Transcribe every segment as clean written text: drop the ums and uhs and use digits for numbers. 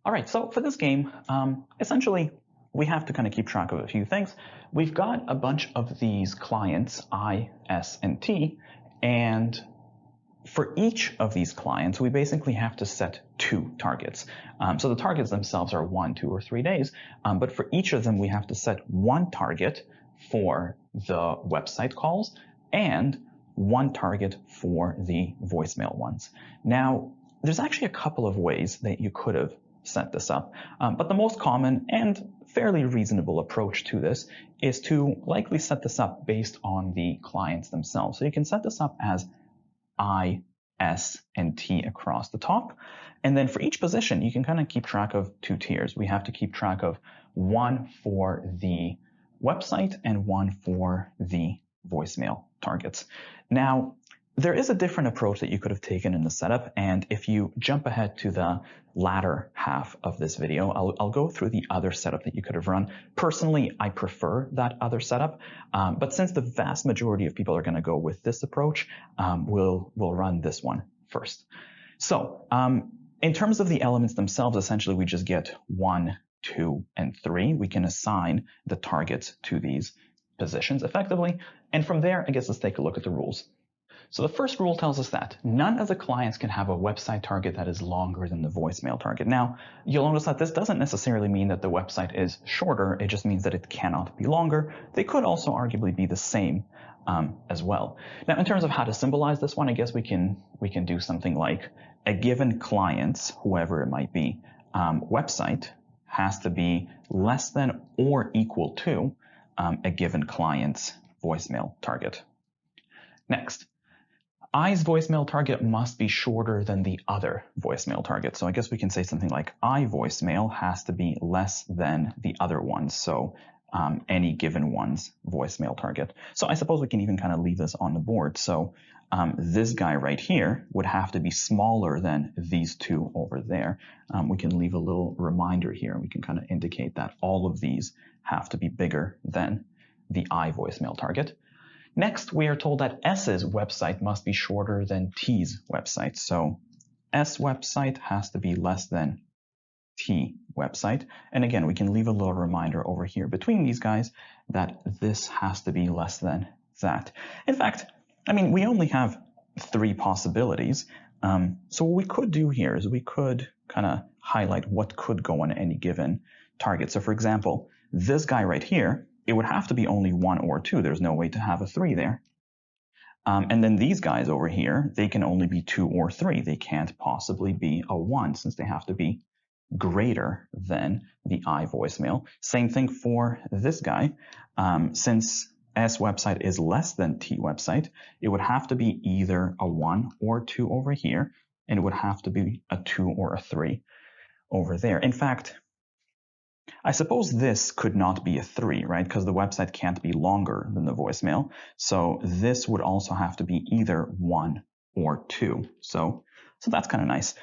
All right, so for this game, essentially, we have to kind of keep track of a few things. We've got a bunch of these clients, I, S, and T, and for each of these clients, we basically have to set 2 targets. So the targets themselves are 1, 2, or 3 days, but for each of them, we have to set 1 target for the website calls and 1 target for the voicemail ones. Now, there's actually a couple of ways that you could have set this up, but the most common and fairly reasonable approach to this is to likely set this up based on the clients themselves. So you can set this up as I, S, and T across the top. And then for each position, you can kind of keep track of 2 tiers. We have to keep track of 1 for the website and 1 for the voicemail targets. Now, there is a different approach that you could have taken in the setup, and if you jump ahead to the latter half of this video, I'll go through the other setup that you could have run. Personally, I prefer that other setup, but since the vast majority of people are going to go with this approach, we'll run this one first. So in terms of the elements themselves, essentially we just get 1, 2, and 3. We can assign the targets to these positions effectively, and from there, I guess let's take a look at the rules. So the first rule tells us that none of the clients can have a website target that is longer than the voicemail target. Now, you'll notice that this doesn't necessarily mean that the website is shorter. It just means that it cannot be longer. They could also arguably be the same as well. Now, in terms of how to symbolize this one, I guess we can do something like a given client's, whoever it might be, website has to be less than or equal to a given client's voicemail target. Next. I's voicemail target must be shorter than the other voicemail target. So I guess we can say something like I voicemail has to be less than the other ones. So any given one's voicemail target. So I suppose we can even kind of leave this on the board. So this guy right here would have to be smaller than these 2 over there. We can leave a little reminder here. We can kind of indicate that all of these have to be bigger than the I voicemail target. Next, we are told that S's website must be shorter than T's website. So S website has to be less than T website. And again, we can leave a little reminder over here between these guys that this has to be less than that. In fact, I mean, we only have 3 possibilities. So what we could do here is we could kind of highlight what could go on any given target. So for example, this guy right here, it would have to be only 1 or 2. There's no way to have a 3 there. And then these guys over here, they can only be 2 or 3. They can't possibly be a 1 since they have to be greater than the I voicemail. Same thing for this guy. Since S website is less than T website, it would have to be either a 1 or 2 over here, and it would have to be a 2 or a 3 over there. In fact, I suppose this could not be a 3, right? Because the website can't be longer than the voicemail. So this would also have to be either 1 or 2. So that's kind of nice.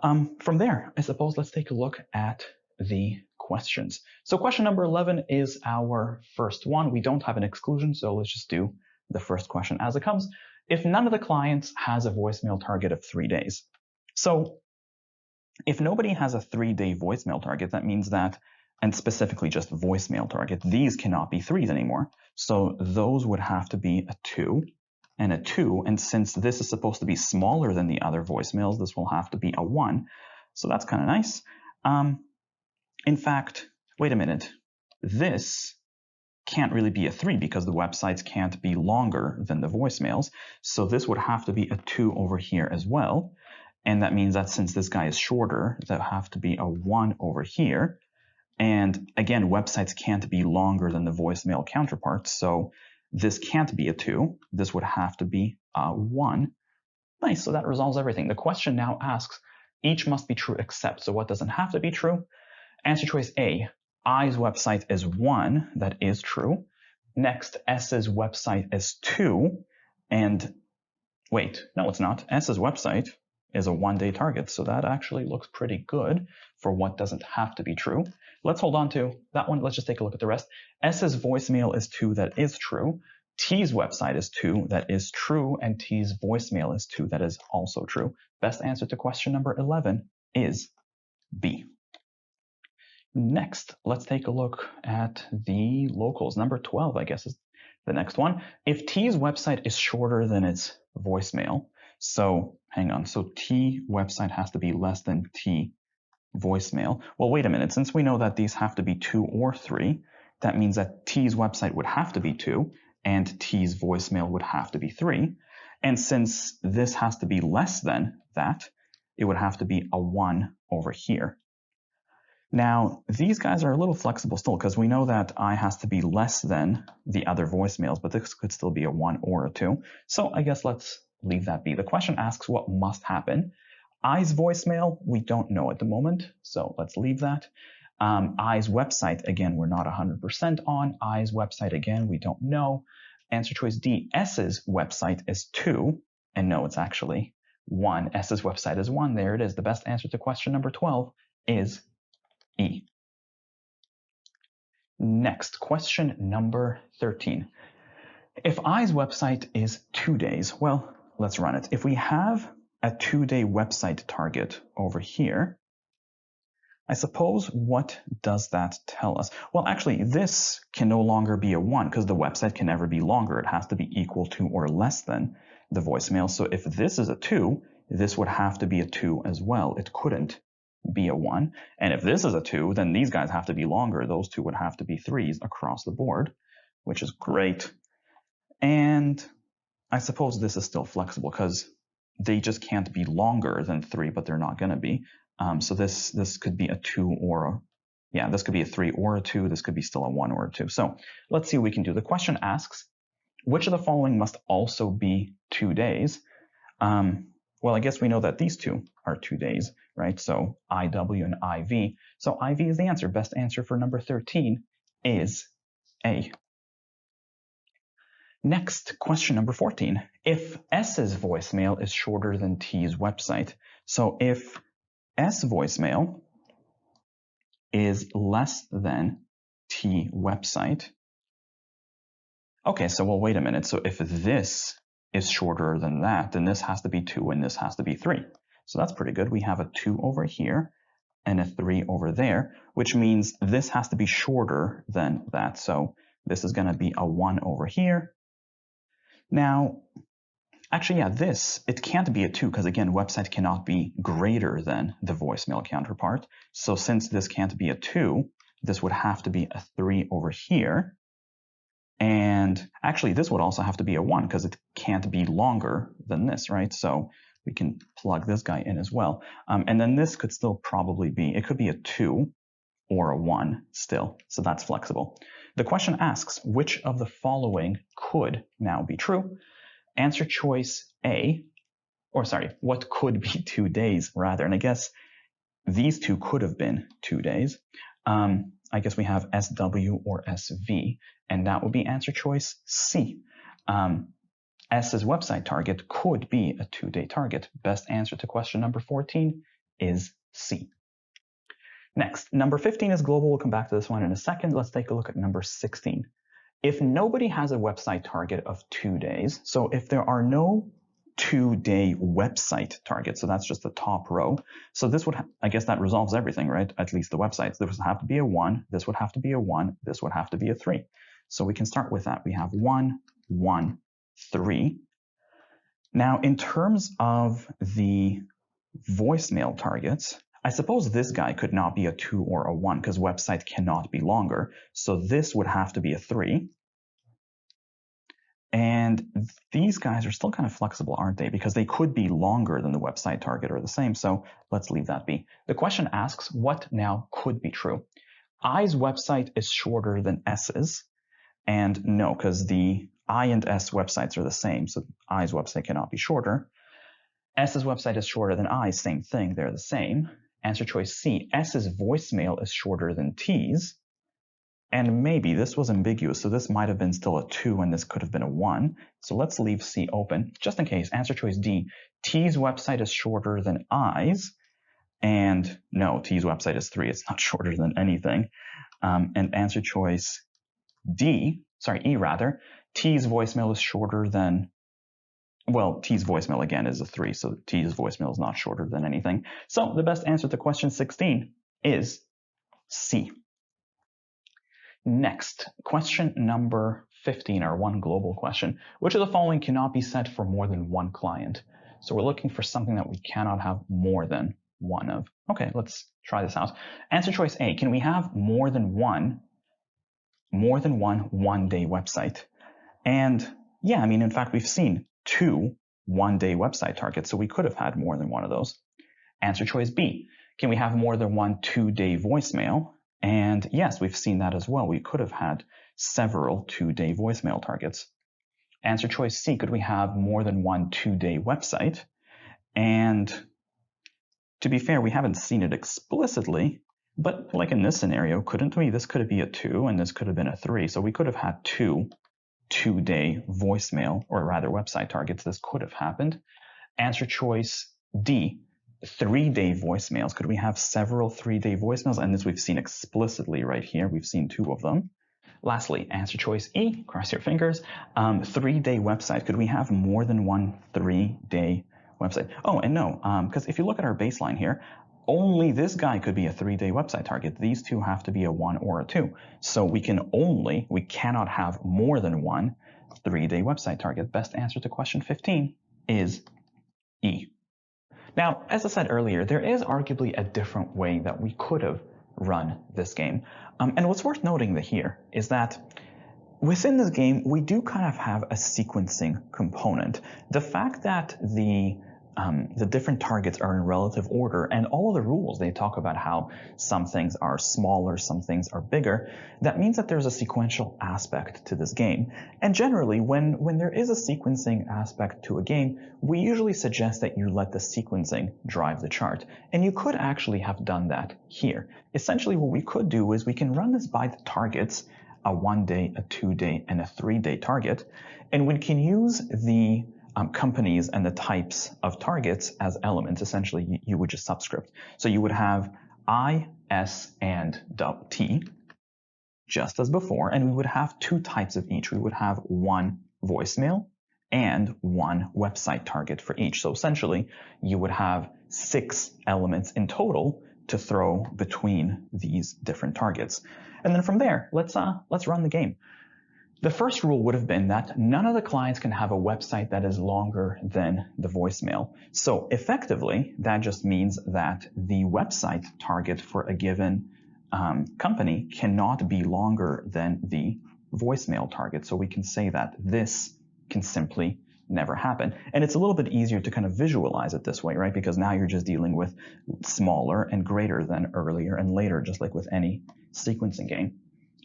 From there, I suppose let's take a look at the questions. So question number 11 is our first one. We don't have an exclusion, so let's just do the first question as it comes. If none of the clients has a voicemail target of 3 days. So if nobody has a 3-day voicemail target, that means that, and specifically just voicemail target, these cannot be 3s anymore. So those would have to be a 2 and a 2. And since this is supposed to be smaller than the other voicemails, this will have to be a 1. So that's kind of nice. In fact, wait a minute. This can't really be a 3 because the websites can't be longer than the voicemails. So this would have to be a 2 over here as well. And that means that since this guy is shorter, there'll have to be a 1 over here. And again, websites can't be longer than the voicemail counterparts. So this can't be a 2. This would have to be a 1. Nice, so that resolves everything. The question now asks, each must be true except. So what doesn't have to be true? Answer choice A, I's website is 1. That is true. Next, S's website is 2. And wait, no, it's not. S's website is a 1-day target. So that actually looks pretty good for what doesn't have to be true. Let's hold on to that one. Let's just take a look at the rest. S's voicemail is 2. That is true. T's website is 2. That is true. And T's voicemail is 2. That is also true. Best answer to question number 11 is B. Next, let's take a look at the locals. Number 12, I guess, is the next one. If T's website is shorter than its voicemail, so hang on, so T website has to be less than T voicemail. Well, wait a minute, since we know that these have to be 2 or 3, that means that T's website would have to be 2 and T's voicemail would have to be 3. And since this has to be less than that, it would have to be a 1 over here. Now, these guys are a little flexible still because we know that I has to be less than the other voicemails, but this could still be a 1 or a 2. So I guess let's leave that be. The question asks what must happen. I's voicemail, we don't know at the moment, so let's leave that. I's website, again, we're not 100% on. I's website, again, we don't know. Answer choice D, S's website is 2, and no, it's actually 1. S's website is 1. There it is. The best answer to question number 12 is E. Next, question number 13. If I's website is 2 days, well, let's run it. If we have a 2-day website target over here, I suppose what does that tell us? Well, actually, this can no longer be a 1 because the website can never be longer. It has to be equal to or less than the voicemail. So if this is a 2, this would have to be a 2 as well. It couldn't be a 1. And if this is a 2, then these guys have to be longer. Those two would have to be 3s across the board, which is great. And I suppose this is still flexible because they just can't be longer than 3, but they're not going to be. So this could be a 2 or this could be a 3 or a 2. This could be still a 1 or a 2. So let's see what we can do. The question asks, which of the following must also be 2 days? Well, I guess we know that these two are 2 days, right? So IW and IV. So IV is the answer. Best answer for number 13 is A. Next, question number 14. If S's voicemail is shorter than T's website, so if S voicemail is less than T website, okay, so well, wait a minute. So if this is shorter than that, then this has to be 2 and this has to be 3. So that's pretty good. We have a 2 over here and a 3 over there, which means this has to be shorter than that. So this is going to be a 1 over here. Now, actually, it can't be a 2 because, again, website cannot be greater than the voicemail counterpart. So since this can't be a 2, this would have to be a 3 over here. And actually, this would also have to be a 1 because it can't be longer than this, right? So we can plug this guy in as well. And then this could still probably be, it could be a 2 or a 1 still. So that's flexible. The question asks, which of the following could now be true? Answer choice A, or sorry, what could be 2 days rather? And I guess these two could have been 2 days. I guess we have SW or SV, and that would be answer choice C. S's website target could be a 2-day target. Best answer to question number 14 is C. Next, number 15 is global. We'll come back to this one in a second. Let's take a look at number 16. If nobody has a website target of 2 days, so if there are no 2-day website targets, so that's just the top row. So this would, I guess that resolves everything, right? At least the websites. This would have to be a 1, this would have to be a 1, this would have to be a 3. So we can start with that. We have 1, 1, 3. Now, in terms of the voicemail targets, I suppose this guy could not be a 2 or a 1 because website cannot be longer. So this would have to be a 3. And these guys are still kind of flexible, aren't they? Because they could be longer than the website target or the same. So let's leave that be. The question asks, what now could be true? I's website is shorter than S's. And no, because the I and S websites are the same. So I's website cannot be shorter. S's website is shorter than I's. Same thing. They're the same. Answer choice C. S's voicemail is shorter than T's. And maybe this was ambiguous, so this might have been still a 2 and this could have been a 1. So let's leave C open, just in case. Answer choice D. T's website is shorter than I's. And no, T's website is 3. It's not shorter than anything. And answer choice E rather. T's voicemail is shorter than, well, T's voicemail again is a 3, so T's voicemail is not shorter than anything. So the best answer to question 16 is C. Next, question number 15, our one global question. Which of the following cannot be set for more than one client? So we're looking for something that we cannot have more than one of. Okay, let's try this out. Answer choice A, can we have more than one one-day website? And yeah, I mean, in fact, we've seen 2 one-day website targets, so we could have had more than one of those. Answer choice B, can we have more than one 2-day voicemail? And yes, we've seen that as well. We could have had several 2-day voicemail targets. Answer choice C, could we have more than one 2-day website? And to be fair, we haven't seen it explicitly, but like in this scenario, couldn't we? This could be a 2 and this could have been a 3. So we could have had 2 2-day voicemail, or rather website targets. This could have happened. Answer choice D, 3-day voicemails. Could we have several 3-day voicemails? And this we've seen explicitly right here. We've seen 2 of them. Lastly, answer choice E, cross your fingers, 3-day website. Could we have more than one 3-day website? Oh, and no, because if you look at our baseline here, only this guy could be a 3-day website target. These 2 have to be a 1 or a 2. So we cannot have more than one 3-day website target. Best answer to question 15 is E. Now, as I said earlier, there is arguably a different way that we could have run this game. And what's worth noting here is that within this game, we do kind of have a sequencing component. The fact that the different targets are in relative order, and all of the rules, they talk about how some things are smaller, some things are bigger. That means that there's a sequential aspect to this game. And generally, when there is a sequencing aspect to a game, we usually suggest that you let the sequencing drive the chart. And you could actually have done that here. Essentially, what we could do is we can run this by the targets, a 1-day, a 2-day, and a 3-day target. And we can use the companies and the types of targets as elements. Essentially, you would just subscript. So you would have I, S, and T, just as before, and we would have 2 types of each. We would have 1 voicemail and 1 website target for each. So essentially, you would have 6 elements in total to throw between these different targets. And then from there, let's run the game. The first rule would have been that none of the clients can have a website that is longer than the voicemail. So effectively, that just means that the website target for a given company cannot be longer than the voicemail target. So we can say that this can simply never happen. And it's a little bit easier to kind of visualize it this way, right? Because now you're just dealing with smaller and greater than earlier and later, just like with any sequencing game.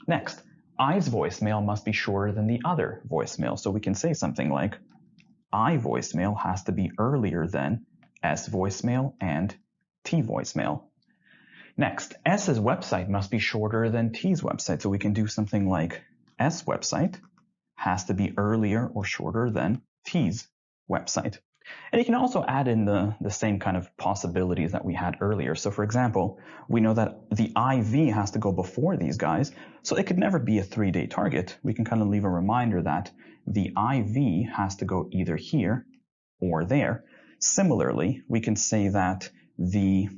Next, I's voicemail must be shorter than the other voicemail. So we can say something like I voicemail has to be earlier than S voicemail and T voicemail. Next, S's website must be shorter than T's website. So we can do something like S website has to be earlier or shorter than T's website. And you can also add in the same kind of possibilities that we had earlier. So for example, we know that the IV has to go before these guys, so it could never be a 3-day target. We can kind of leave a reminder that the IV has to go either here or there. Similarly, we can say that the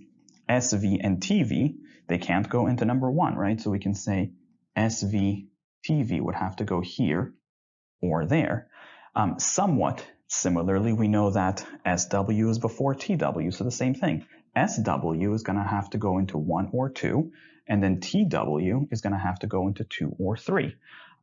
SV and TV, they can't go into number 1, right? So we can say SV, TV would have to go here or there. Somewhat similarly, we know that SW is before TW, so the same thing. SW is going to have to go into 1 or 2, and then TW is going to have to go into 2 or 3.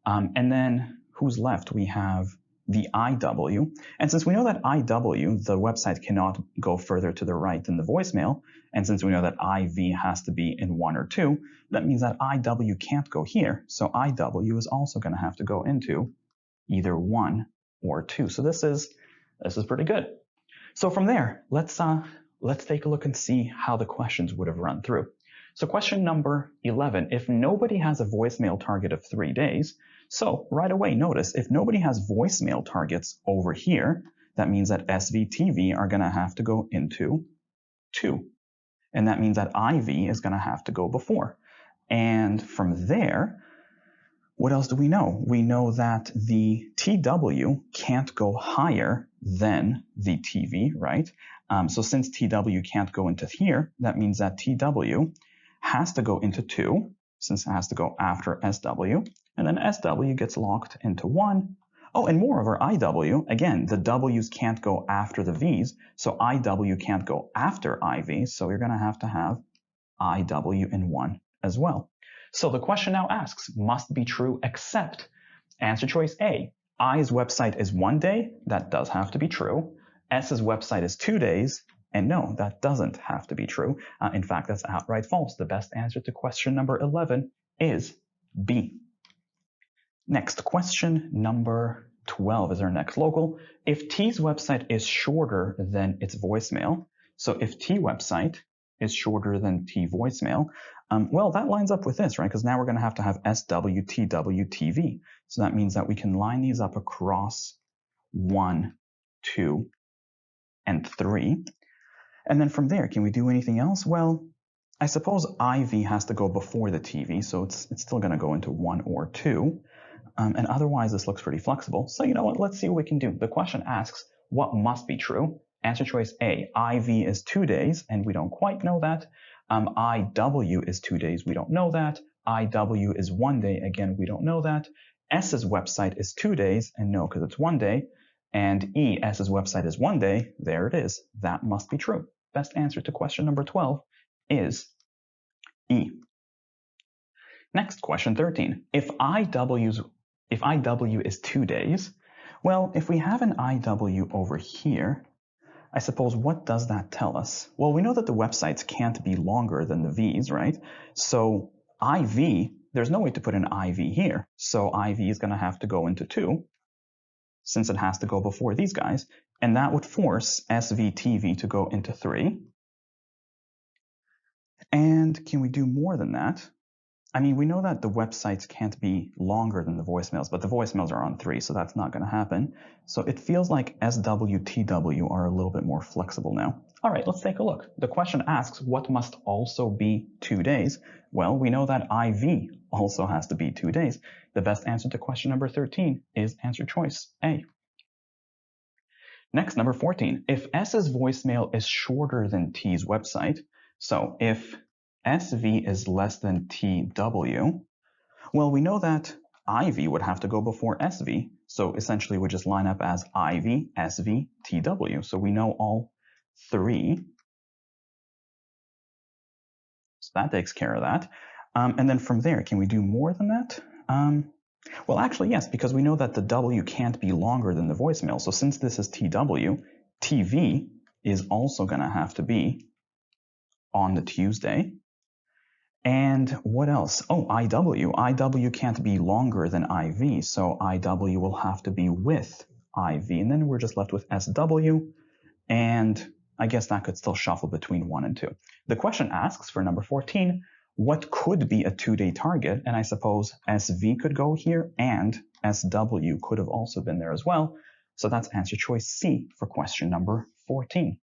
And then who's left? We have the IW. And since we know that IW, the website cannot go further to the right than the voicemail, and since we know that IV has to be in 1 or 2, that means that IW can't go here. So IW is also going to have to go into either 1 or 2. So this is pretty good. So from there, let's take a look and see how the questions would have run through. So question number 11, if nobody has a voicemail target of 3 days, so right away, notice if nobody has voicemail targets over here, that means that SVTV are going to have to go into 2. And that means that IV is going to have to go before. And from there, What else do we know? We know that the TW can't go higher than the TV, right? So since TW can't go into here, that means that TW has to go into 2, since it has to go after SW, and then SW gets locked into 1. Oh, and moreover, IW, again, the W's can't go after the V's, so IW can't go after IV, so you're going to have IW in 1 as well. So the question now asks, must be true except, answer choice A, I's website is 1 day, that does have to be true. S's website is 2 days, and no, that doesn't have to be true. In fact, that's outright false. The best answer to question number 11 is B. Next, question number 12 is our next local. If T's website is shorter than its voicemail, so if T website is shorter than T voicemail, well, that lines up with this, right? Because now we're going to have SW, TW, TV. So that means that we can line these up across 1, 2, and 3. And then from there, can we do anything else? Well, I suppose IV has to go before the TV, so it's still going to go into 1 or 2. And otherwise, this looks pretty flexible. So you know what? Let's see what we can do. The question asks, what must be true? Answer choice A, IV is 2 days, and we don't quite know that. IW is 2 days, we don't know that. IW is 1 day, again, we don't know that. S's website is 2 days, and no, because it's 1 day. And S's website is 1 day, there it is. That must be true. Best answer to question number 12 is E. Next, question 13. If IW is 2 days, well, if we have an IW over here, I suppose what does that tell us? Well, we know that the websites can't be longer than the V's, right? So IV, there's no way to put an IV here. So IV is going to have to go into 2, since it has to go before these guys. And that would force SVTV to go into 3. And can we do more than that? I mean, we know that the websites can't be longer than the voicemails, but the voicemails are on 3, so that's not going to happen. So it feels like SW, TW are a little bit more flexible now. All right, let's take a look. The question asks, what must also be 2 days? Well, we know that IV also has to be 2 days. The best answer to question number 13 is answer choice A. Next, number 14. If S's voicemail is shorter than T's website, so if SV is less than TW, well, we know that IV would have to go before SV. So essentially, we just line up as IV, SV, TW. So we know all 3. So that takes care of that. And then from there, can we do more than that? Well, actually, yes, because we know that the W can't be longer than the voicemail. So since this is TW, TV is also going to have to be on the Tuesday. And what else? Oh, IW. IW can't be longer than IV, so IW will have to be with IV. And then we're just left with SW, and I guess that could still shuffle between 1 and 2. The question asks for number 14, what could be a 2-day target? And I suppose SV could go here, and SW could have also been there as well. So that's answer choice C for question number 14.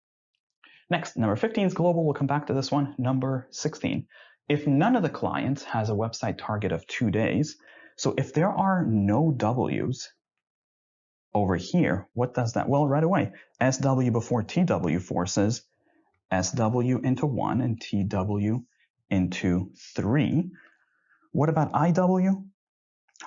Next, number 15 is global. We'll come back to this one. Number 16. If none of the clients has a website target of 2 days, so if there are no W's over here, what does that? Well, right away, SW before TW forces SW into 1 and TW into 3. What about IW?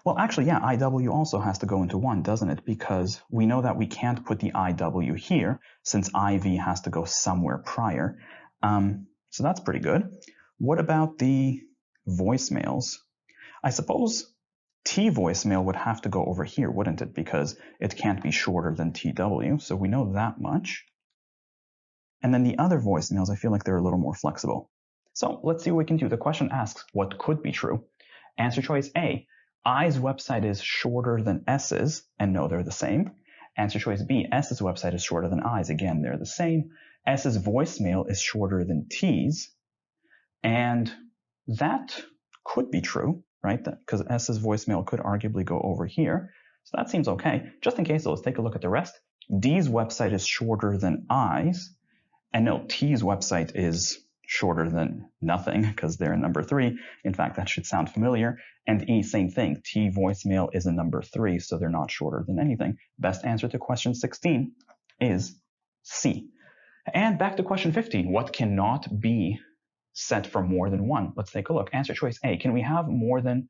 Well, actually, yeah, IW also has to go into 1, doesn't it? Because we know that we can't put the IW here since IV has to go somewhere prior. So that's pretty good. What about the voicemails? I suppose T voicemail would have to go over here, wouldn't it? Because it can't be shorter than TW, so we know that much. And then the other voicemails, I feel like they're a little more flexible. So let's see what we can do. The question asks, what could be true? Answer choice A, I's website is shorter than S's, and no, they're the same. Answer choice B, S's website is shorter than I's, again, they're the same. S's voicemail is shorter than T's, and that could be true, right? Because S's voicemail could arguably go over here. So that seems okay. Just in case, let's take a look at the rest. D's website is shorter than I's. And no, T's website is shorter than nothing because they're a number 3. In fact, that should sound familiar. And E, same thing. T voicemail is a number 3, so they're not shorter than anything. Best answer to question 16 is C. And back to question 15. What cannot be set for more than one? Let's take a look. Answer choice A. Can we have more than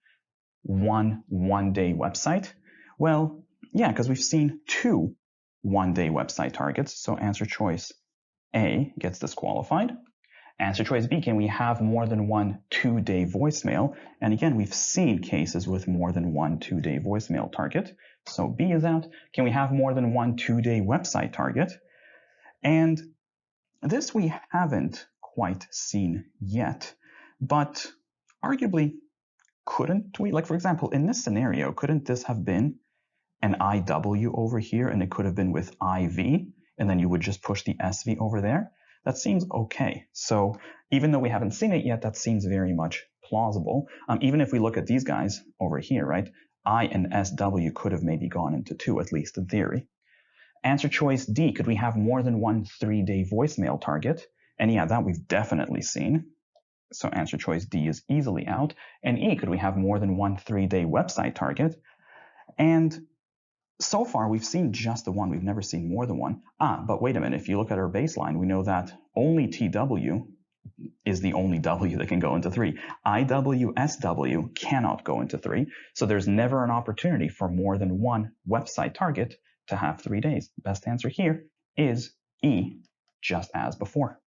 one one-day website? Well, yeah, because we've seen 2 one-day website targets. So answer choice A gets disqualified. Answer choice B, can we have more than one 2-day voicemail? And again, we've seen cases with more than one 2-day voicemail target. So B is out. Can we have more than one 2-day website target? And this we haven't quite seen yet, but arguably, couldn't we? Like, for example, in this scenario, couldn't this have been an IW over here, and it could have been with IV, and then you would just push the SV over there? That seems okay. So even though we haven't seen it yet, that seems very much plausible. Even if we look at these guys over here, right? I and SW could have maybe gone into 2, at least in theory. Answer choice D, could we have more than one 3-day voicemail target? And yeah, that we've definitely seen. So answer choice D is easily out. And E, could we have more than one 3-day website target? And so far, we've seen just the one. We've never seen more than one. But wait a minute. If you look at our baseline, we know that only TW is the only W that can go into 3. IW, SW cannot go into 3. So there's never an opportunity for more than one website target to have 3 days. Best answer here is E, just as before.